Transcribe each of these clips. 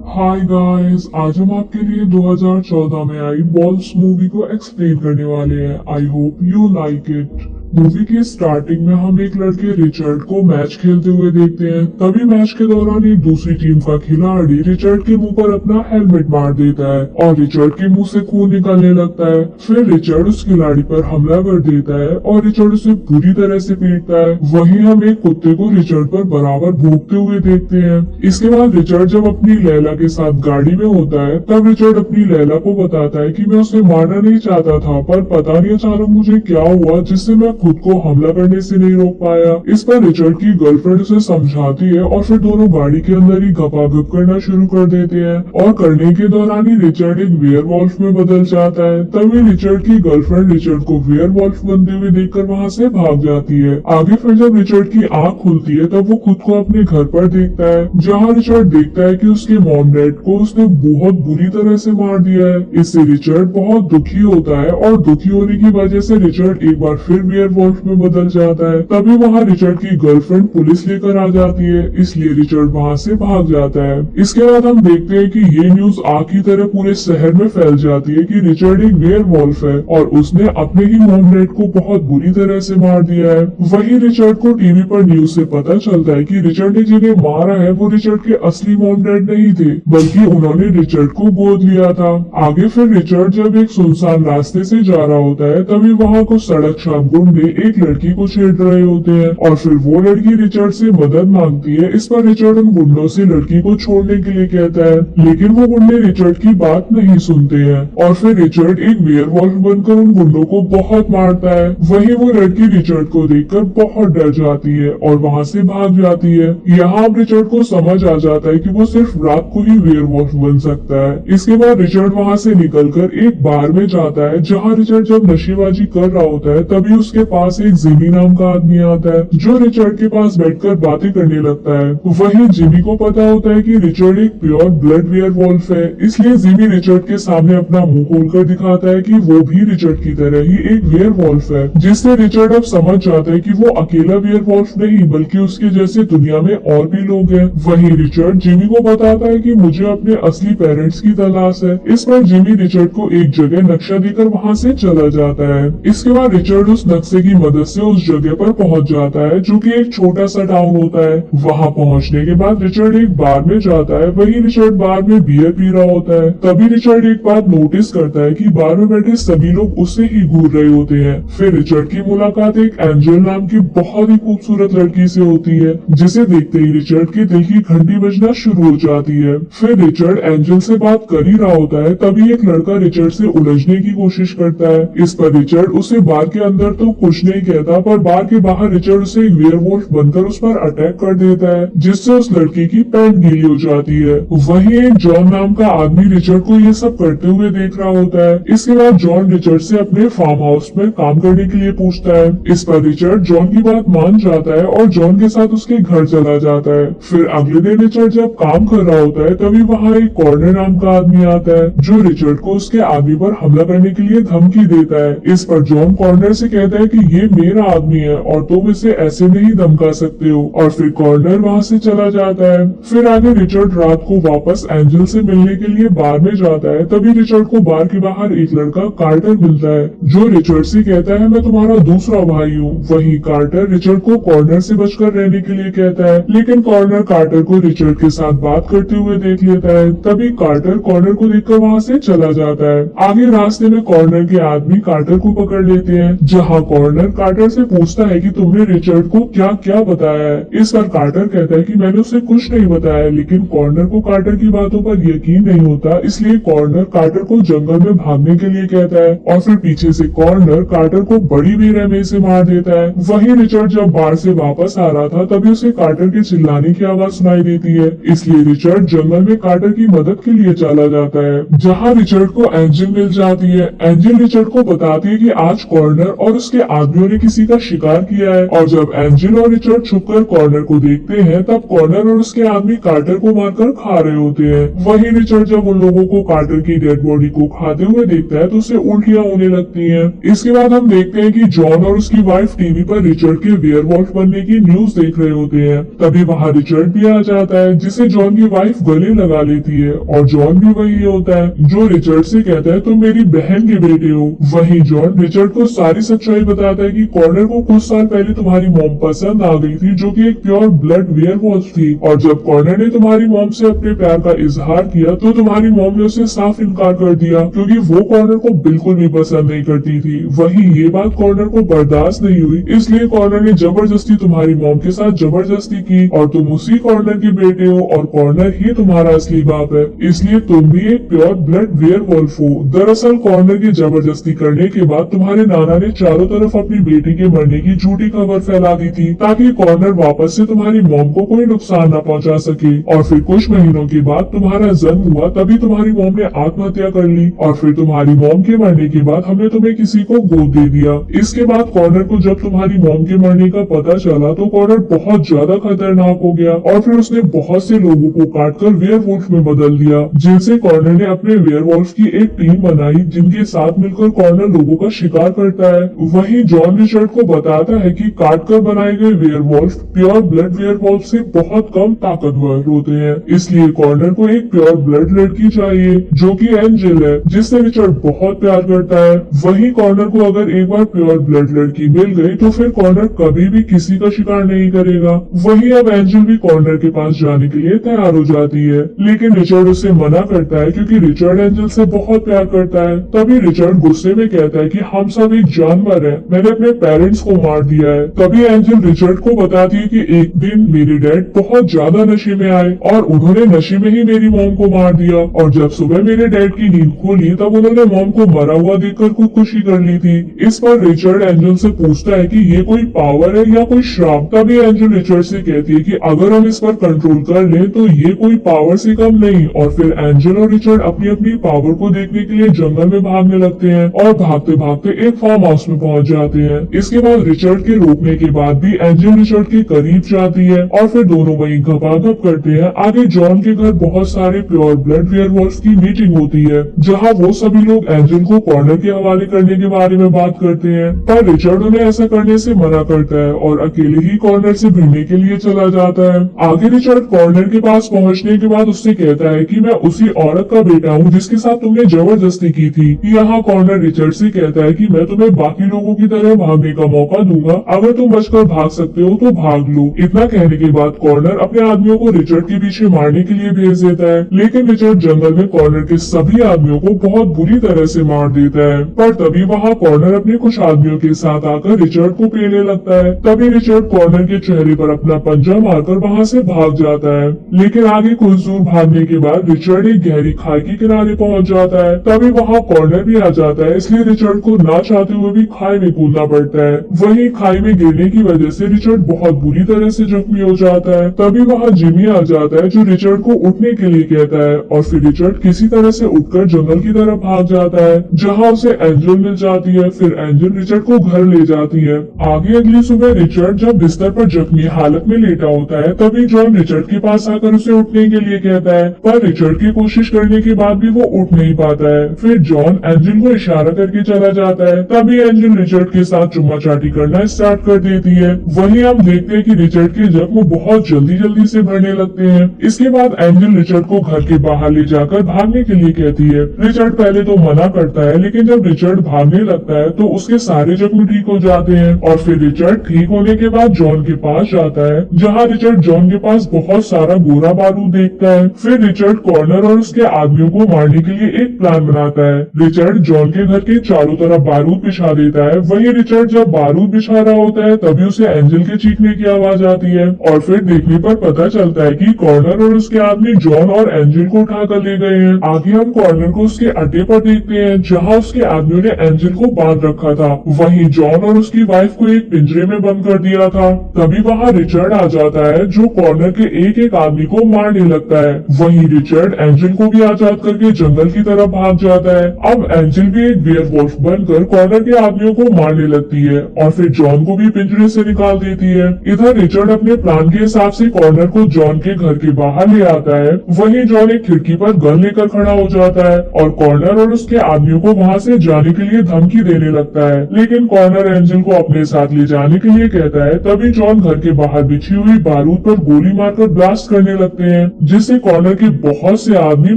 Hi guys, आज हम आपके लिए 2014 में आई बॉल्स मूवी को एक्सप्लेन करने वाले हैं। I hope you like it. Movie के स्टार्टिंग में हम एक लड़के रिचर्ड को मैच खेलते हुए देखते हैं। तभी मैच के दौरान एक दूसरी टीम का खिलाड़ी रिचर्ड के मुंह पर अपना हेलमेट मार देता है और रिचर्ड के मुंह से खून निकलने लगता है। फिर रिचर्ड उस खिलाड़ी पर हमला कर देता है और रिचर्ड उसे बुरी तरह से पीटता है। वहीं हम एक कुत्ते को रिचर्ड पर बराबर भौंकते हुए देखते हैं। इसके बाद रिचर्ड जब अपनी लैला के साथ गाड़ी में होता है तब रिचर्ड अपनी लैला को बताता है कि मैं उसे मारना नहीं चाहता था, पर पता नहीं अचानक मुझे क्या हुआ जिससे मैं खुद को हमला करने से नहीं रोक पाया। इस पर रिचर्ड की गर्लफ्रेंड उसे समझाती है और फिर दोनों गाड़ी के अंदर ही गपागप करना शुरू कर देते हैं और करने के दौरान ही रिचर्ड एक वेयरवॉल्फ में बदल जाता है। तभी रिचर्ड की गर्लफ्रेंड रिचर्ड को वेयरवॉल्फ बनते हुए देखकर वहां से भाग जाती है। आगे फिर जब रिचर्ड की आंख खुलती है तब वो खुद को अपने घर पर देखता है, जहाँ रिचर्ड देखता है कि उसके मॉम डैड को उसने बहुत बुरी तरह से मार दिया है। इससे रिचर्ड बहुत दुखी होता है और दुखी होने की वजह से रिचर्ड एक बार फिर वेयरवॉल्फ में बदल जाता है। तभी वहाँ रिचर्ड की गर्लफ्रेंड पुलिस लेकर आ जाती है, इसलिए रिचर्ड वहाँ से भाग जाता है। इसके बाद हम देखते हैं कि ये न्यूज आग की तरह पूरे शहर में फैल जाती है कि रिचर्ड एक वेयरवॉल्फ है और उसने अपने ही मॉम डैड को बहुत बुरी तरह से मार दिया है। वही रिचर्ड को टीवी पर न्यूज से पता चलता है कि रिचर्ड ने जिन्हें मारा है वो रिचर्ड के असली मॉम डैड नहीं थे, बल्कि उन्होंने रिचर्ड को गोद लिया था। आगे फिर रिचर्ड जब एक सुनसान रास्ते से जा रहा होता है तभी वहाँ कुछ सड़क शाम गुंडे एक लड़की को छेड़ रहे होते हैं और फिर वो लड़की रिचर्ड से मदद मांगती है। इस पर रिचर्ड उन गुंडों से लड़की को छोड़ने के लिए कहता है, लेकिन वो गुंडे रिचर्ड की बात नहीं सुनते हैं और फिर रिचर्ड एक वेयरवॉल्फ बनकर उन गुंडों को बहुत मारता है। वहीं वो लड़की रिचर्ड को देखकर बहुत डर जाती है और वहाँ से भाग जाती है। यहाँ अब रिचर्ड को समझ आ जाता है कि वो सिर्फ रात को ही वेयरवॉल्फ बन सकता है। इसके बाद रिचर्ड वहाँ से निकलकर एक बार में जाता है, जहाँ रिचर्ड जब नशेबाजी कर रहा होता है तभी उसके पास एक जिमी नाम का आदमी आता है जो रिचर्ड के पास बैठकर बातें करने लगता है। वहीं जिमी को पता होता है कि रिचर्ड एक प्योर ब्लड वेयरवॉल्फ है, इसलिए जिमी रिचर्ड के सामने अपना मुंह खोलकर दिखाता है कि वो भी रिचर्ड की तरह ही एक वेयरवॉल्फ है, जिससे रिचर्ड अब समझ जाता है कि वो अकेला वेयरवॉल्फ नहीं बल्कि उसके जैसे दुनिया में और भी लोग हैं। वहीं रिचर्ड जिमी को बताता है कि मुझे अपने असली पेरेंट्स की तलाश है। इस पर जिमी रिचर्ड को एक जगह नक्शा देकर वहाँ से चला जाता है। इसके बाद रिचर्ड उस नक्शे की मदद से उस जगह पर पहुंच जाता है जो कि एक छोटा सा टाउन होता है। वहां पहुंचने के बाद रिचर्ड एक बार में जाता है। वहीं रिचर्ड बार में बियर पी रहा होता है। तभी रिचर्ड एक बात नोटिस करता है कि बार में बैठे सभी लोग उससे ही घूर रहे होते हैं। फिर रिचर्ड की मुलाकात एक एंजल नाम की बहुत ही खूबसूरत लड़की से होती है, जिसे देखते ही रिचर्ड के दिल की घंटी बजना शुरू हो जाती है। फिर रिचर्ड एंजल से बात कर ही रहा होता है तभी एक लड़का रिचर्ड से उलझने की कोशिश करता है। इस पर रिचर्ड उसे बार के अंदर तो कुछ नहीं कहता, पर बार के बाहर रिचर्ड उसे एक वेयरवॉल्फ बनकर उस पर अटैक कर देता है, जिससे उस लड़की की पैंट गीली हो जाती है। वहीं एक जॉन नाम का आदमी रिचर्ड को ये सब करते हुए देख रहा होता है। इसके बाद जॉन रिचर्ड से अपने फार्म हाउस में काम करने के लिए पूछता है। इस पर रिचर्ड जॉन की बात मान जाता है और जॉन के साथ उसके घर चला जाता है। फिर अगले दिन रिचर्ड जब काम कर रहा होता है तभी वहाँ एक कॉर्नर नाम का आदमी आता है जो रिचर्ड को उसके आदमी पर हमला करने के लिए धमकी देता है। इस पर जॉन कॉर्नर से कहता है कि ये मेरा आदमी है और तुम इसे ऐसे नहीं धमका सकते हो, और फिर कॉर्नर वहाँ से चला जाता है। फिर आगे रिचर्ड रात को वापस एंजल से मिलने के लिए बार में जाता है। तभी रिचर्ड को बार के बाहर एक लड़का कार्टर मिलता है जो रिचर्ड से कहता है, मैं तुम्हारा दूसरा भाई हूँ। वही कार्टर रिचर्ड को कॉर्नर से बचकर रहने के लिए कहता है, लेकिन कॉर्नर कार्टर को रिचर्ड के साथ बात करते हुए देख लेता है। तभी कार्टर कॉर्नर को देखकर वहाँ से चला जाता है। आगे रास्ते में कॉर्नर के आदमी कार्टर को पकड़ लेते हैं, जहाँ कॉर्नर कार्टर से पूछता है कि तुमने रिचर्ड को क्या क्या बताया है। इस पर कार्टर कहता है कि मैंने उसे कुछ नहीं बताया, लेकिन कॉर्नर को कार्टर की बातों पर यकीन नहीं होता, इसलिए कॉर्नर कार्टर को जंगल में भागने के लिए कहता है और फिर पीछे से कॉर्नर कार्टर को बड़ी बेरहमी से मार देता है। वहीं रिचर्ड जब बार से वापस आ रहा था तभी उसे कार्टर के चिल्लाने की आवाज सुनाई देती है, इसलिए रिचर्ड जंगल में कार्टर की मदद के लिए चला जाता है, जहाँ रिचर्ड को एंजल मिल जाती है। एंजल रिचर्ड को बताती है कि आज कॉर्नर और उसके आदमियों ने किसी का शिकार किया है। और जब एंजल और रिचर्ड छुपकर कॉर्नर को देखते हैं तब कॉर्नर और उसके आदमी कार्टर को मारकर खा रहे होते हैं। वहीं रिचर्ड जब उन लोगों को कार्टर की डेड बॉडी को खाते हुए देखता है तो उसे उल्टियां होने लगती हैं। इसके बाद हम देखते हैं कि जॉन और उसकी वाइफ टीवी पर रिचर्ड के वेयरवॉल्फ बनने की न्यूज देख रहे होते हैं। तभी वहाँ रिचर्ड भी आ जाता है जिसे जॉन की वाइफ गले लगा लेती है और जॉन भी वही होता है जो रिचर्ड से कहता है तुम मेरी बहन के बेटे हो। वहीं जॉन रिचर्ड को सारी सच्चाई बताता है कि कॉर्नर को कुछ साल पहले तुम्हारी मॉम पसंद आ गई थी जो कि एक प्योर ब्लड वेयरवॉल्फ थी, और जब कॉर्नर ने तुम्हारी मॉम से अपने प्यार का इजहार किया तो तुम्हारी मॉम ने उसे साफ इनकार कर दिया क्योंकि वो कॉर्नर को बिल्कुल भी पसंद नहीं करती थी। वहीं ये बात कॉर्नर को बर्दाश्त नहीं हुई, इसलिए कॉर्नर ने जबरदस्ती तुम्हारी मॉम के साथ जबरदस्ती की और तुम उसी कॉर्नर के बेटे हो और कॉर्नर ही तुम्हारा असली बाप है, इसलिए तुम भी एक प्योर ब्लड वेयरवॉल्फ हो। दरअसल कॉर्नर की जबरदस्ती करने के बाद तुम्हारे नाना ने चारों तरफ अपनी बेटी के मरने की झूठी खबर फैला दी थी ताकि कॉर्नर वापस से तुम्हारी मॉम को कोई नुकसान न पहुंचा सके। और फिर कुछ महीनों के बाद तुम्हारा जन्म हुआ तभी तुम्हारी मॉम ने आत्महत्या कर ली और फिर तुम्हारी मॉम के मरने के बाद हमने तुम्हें किसी को गोद दे दिया। इसके बाद कॉर्नर को जब तुम्हारी मॉम के मरने का पता चला तो कॉर्नर बहुत ज्यादा खतरनाक हो गया और फिर उसने बहुत से लोगों को काटकर वेयरवुल्फ में बदल दिया, जिनसे कॉर्नर ने अपने वेयरवुल्फ की एक टीम बनाई जिनके साथ मिलकर कॉर्नर लोगों का शिकार करता है। वहीं जॉन रिचर्ड को बताता है कि काटकर बनाए गए वेयरवुल्फ प्योर ब्लड वेयरवुल्फ से बहुत कम ताकतवर होते हैं, इसलिए कॉर्नर को एक प्योर ब्लड लड़की चाहिए जो कि एंजल है जिससे रिचर्ड बहुत प्यार करता है। वहीं कॉर्नर को अगर एक बार प्योर ब्लड लड़की मिल गई तो फिर कॉर्नर कभी भी किसी का शिकार नहीं करेगा। वहीं अब एंजल भी कॉर्नर के पास जाने के लिए तैयार हो जाती है, लेकिन रिचर्ड उसे मना करता है क्योंकि रिचर्ड एंजल से बहुत प्यार करता है। तभी रिचर्ड गुस्से में कहता है कि हम सब एक जानवर हैं, मैंने अपने पेरेंट्स को मार दिया है। तभी एंजल रिचर्ड को बताती है कि एक दिन मेरे डैड बहुत ज्यादा नशे में आए और उन्होंने नशे में ही मेरी मॉम को मार दिया, और जब सुबह मेरे डैड की नींद खुली तब उन्होंने मॉम को मरा हुआ देखकर खुदकुशी कर ली थी। इस पर रिचर्ड एंजल से पूछता है कि ये कोई पावर है या कोई श्राप। तभी एंजल रिचर्ड से कहती है कि अगर हम इस पर कंट्रोल कर लें तो ये कोई पावर से कम नहीं। और फिर एंजल और रिचर्ड अपनी अपनी पावर को देखने के लिए जंगल में भागने लगते हैं और भागते भागते एक फार्म हाउस में पहुंच जाते हैं। इसके बाद रिचर्ड के रोकने के बाद भी एंजल रिचर्ड के करीब जाती है और फिर दोनों वहीं घपाघप करते हैं। आगे जॉन के घर बहुत सारे प्योर ब्लड वेयरवुल्फ की मीटिंग होती है जहाँ वो सभी लोग एंजल को कॉर्नर के हवाले करने के बारे में बात करते हैं, पर रिचर्ड उन्हें ऐसा करने से मना करता है और अकेले ही कॉर्नर से भिड़ने के लिए चला जाता है। आगे रिचर्ड कॉर्नर के पास पहुंचने के बाद उससे कहता है कि मैं उसी औरत का बेटा हूँ जिसके साथ तुमने जबरदस्ती की थी। यहाँ कॉर्नर रिचर्ड से कहता है कि मैं तुम्हें बाकी लोगों की तरह भागने का मौका दूंगा, अगर तुम बचकर भाग सकते हो तो भाग लो। इतना कहने के बाद कॉर्नर अपने आदमियों को रिचर्ड के पीछे मारने के लिए भेज देता है, लेकिन रिचर्ड जंगल में कॉर्नर के सभी आदमियों को बहुत बुरी तरह से मार देता है। पर तभी वहाँ कॉर्नर अपने कुछ आदमियों के साथ आकर रिचर्ड को पीने लगता है। तभी रिचर्ड कॉर्नर के चेहरे पर अपना पंजा मारकर वहाँ से भाग जाता है, लेकिन आगे कुछ दूर भागने के बाद रिचर्ड एक गहरी खाई के किनारे पहुँच जाता है। तभी वहाँ कॉर्नर भी आ जाता है, इसलिए रिचर्ड को ना चाहते हुए भी खाई में कूदना पड़ता है। वहीं खाई में गिरने की वजह से रिचर्ड बहुत बुरी तरह से जख्मी हो जाता है। तभी वहाँ जिमी आ जाता है जो रिचर्ड को उठने के लिए कहता है और फिर रिचर्ड किसी तरह से उठकर जंगल की तरफ भाग जाता है जहाँ उसे एंजल मिल जाती है। फिर एंजल रिचर्ड को घर ले जाती है। आगे अगली सुबह रिचर्ड जब बिस्तर पर जख्मी हालत में लेटा होता है तभी जॉन रिचर्ड के पास आकर उसे उठने के लिए कहता है, पर रिचर्ड की कोशिश करने के बाद भी वो उठ नहीं पाता है। फिर जॉन एंजल को इशारा करके चला जाता है। तभी एंजल रिचर्ड के साथ चुम्मा चाटी करना स्टार्ट कर देती है। वहीं हम देखते हैं कि रिचर्ड के जख्म बहुत जल्दी जल्दी से भरने लगते हैं। इसके बाद एंजल रिचर्ड को घर के बाहर ले जाकर भागने के लिए कहती है। रिचर्ड पहले तो मना करता है, लेकिन जब रिचर्ड भागने लगता है तो उसके सारे जख्म ठीक हो जाते हैं और फिर रिचर्ड ठीक होने के बाद जॉन के पास जाता है जहाँ रिचर्ड जॉन के पास बहुत सारा गोला बारूद देखता है। फिर रिचर्ड कॉर्नर और उसके आदमियों को मारने के लिए एक प्लान बनाता है। रिचर्ड जॉन के घर के चारों तरफ बारूद बिछा देता है। वहीं रिचर्ड जब बारूद बिछा रहा होता है तभी उसे एंजल के चीखने की आवाज आती है और फिर देखने पर पता चलता है कि कॉर्नर और उसके आदमी जॉन और एंजल को उठाकर ले गए हैं। आगे हम कॉर्नर को उसके अड्डे पर देखते हैं जहाँ उसके आदमियों ने एंजल को बांध रखा था। वहीं जॉन और उसकी वाइफ को एक पिंजरे में बंद कर दिया था। तभी वहाँ रिचर्ड आ जाता है जो कॉर्नर के एक एक आदमी को मारने लगता है। वहीं रिचर्ड एंजल को भी आजाद करके जंगल की तरफ भाग जाता है। अब एंजल भी एक वेयरवुल्फ बनकर कॉर्नर के आदमियों को मारने लगती है और फिर जॉन को भी पिंजरे से निकाल देती है। इधर रिचर्ड अपने प्लान के हिसाब से कॉर्नर को जॉन के घर के बाहर ले आता है। वहीं जॉन एक खिड़की पर गन लेकर खड़ा हो जाता है और कॉर्नर और उसके आदमियों को वहां से जाने के लिए धमकी देने लगता है, लेकिन कॉर्नर एंजल को अपने साथ ले जाने के लिए कहता है। तभी जॉन घर के बाहर बिछी हुई बारूद पर गोली मारकर ब्लास्ट करने लगते हैं, जिससे कॉर्नर के बहुत से आदमी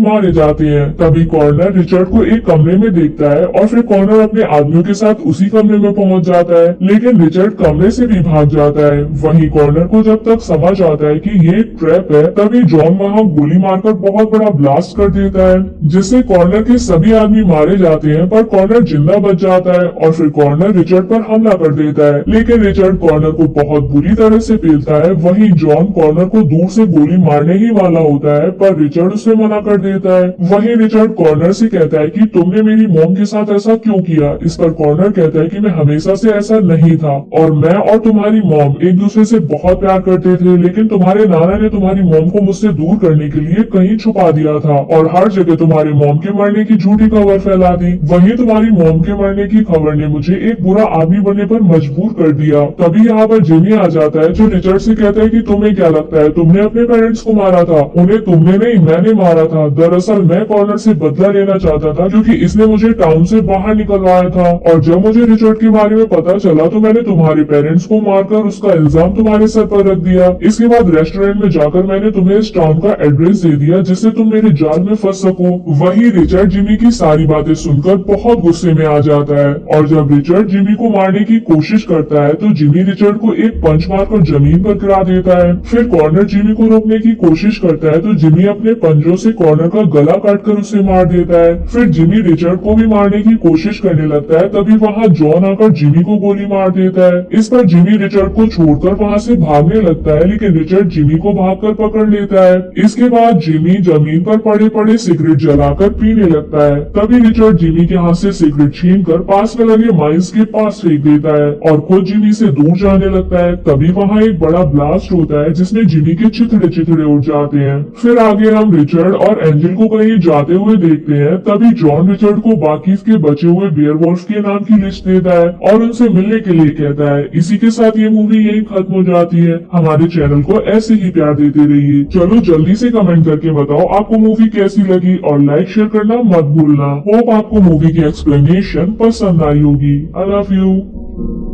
मारे जाते हैं। तभी कॉर्नर रिचर्ड को एक कमरे में देखता है और फिर कॉर्नर अपने आदमियों के साथ उसी कमरे में पहुंच जाता है, लेकिन रिचर्ड कमरे से भी भाग जाता है। वहीं कॉर्नर को जब तक समझ आता है कि ये एक ट्रैप है, तभी जॉन वहां गोली मारकर बहुत बड़ा ब्लास्ट कर देता है, जिससे कॉर्नर के सभी आदमी मारे जाते हैं, पर कॉर्नर जिंदा बच जाता है और फिर कॉर्नर रिचर्ड पर हमला कर देता है, लेकिन रिचर्ड कॉर्नर को बहुत बुरी तरह से पेलता है। वहीं जॉन कॉर्नर को दूर से गोली मारने ही वाला होता है, पर रिचर्ड उसे मना कर देता है। वहीं रिचर्ड कॉर्नर से कहता है कि तुमने मेरी मॉम के साथ ऐसा क्यों किया। इस पर कॉर्नर कहता है कि मैं हमेशा से ऐसा नहीं था और मैं और तुम्हारी मॉम एक दूसरे से बहुत प्यार करते थे, लेकिन तुम्हारे नाना ने तुम्हारी मॉम को मुझसे दूर करने के लिए कहीं छुपा दिया था और हर जगह तुम्हारे मॉम के मरने की झूठी खबर फैला दी। वहीं तुम्हारी मॉम के मरने की खबर ने मुझे एक बुरा आदमी बनने पर मजबूर कर दिया। तभी यहाँ पर जिमी आ जाता है, जो रिचर्ड से कहता है कि तुम्हें क्या लगता है तुमने अपने पेरेंट्स को मारा था। उन्हें तुमने नहीं, मैंने मारा था। दरअसल मैं कॉर्नर से बदला लेना चाहता था क्योंकि इसने मुझे टाउन से बाहर निकलवाया था, और जब मुझे रिचर्ड के बारे में पता चला तो मैंने तुम्हारे पेरेंट्स को मारकर उसका इल्जाम तुम्हारे सर पर रख दिया। इसके बाद रेस्टोरेंट में जाकर मैंने तुम्हें इस टाउन का एड्रेस दे दिया जिससे तुम मेरे जाल में फंस सको। वही रिचर्ड जिमी की सारी बातें सुनकर बहुत गुस्से में आ जाता है और जब रिचर्ड जिमी को मारने की कोशिश करता है तो जिमी रिचर्ड को एक पंच मारकर जमीन पर गिरा देता है। फिर कॉर्नर जिमी को रोकने की कोशिश करता है तो जिमी अपने पंजों से कॉर्नर का गला काटकर उसे मार देता है। फिर जिमी रिचर्ड को भी मारने की कोशिश करने लगता है, तभी वहाँ जॉन आकर जिमी को गोली मार देता है। इस पर जिमी रिचर्ड को छोड़कर वहाँ से भागने लगता है, लेकिन रिचर्ड जिमी को भागकर पकड़ लेता है। इसके बाद जिमी जमीन पर पड़े पड़े सिगरेट जलाकर पीने लगता है। तभी रिचर्ड जिमी के हाथ से सिगरेट छीनकर पास में लगे माइंस के पास फेंक देता है और खुद जिमी से दूर जाने लगता है। तभी वहाँ एक बड़ा ब्लास्ट होता है जिसमें जिमी के चिथड़े चिथड़े उड़ जाते हैं। फिर आगे हम रिचर्ड और एंजल को कहीं जाते हुए देखते हैं। तभी जॉन रिचर्ड को बाकी के बचे हुए बेयरवुल्फ के नाम की लिस्ट देता है और उनसे मिलने के लिए कहता है। इसी के साथ ये मूवी यही खत्म हो जाती है। हमारे चैनल को ऐसे ही प्यार देते रहिए। चलो जल्दी से कमेंट करके बताओ आपको मूवी कैसी लगी और लाइक शेयर करना मत भूलना। होप आपको मूवी की एक्सप्लेनेशन पसंद आई होगी। I love you.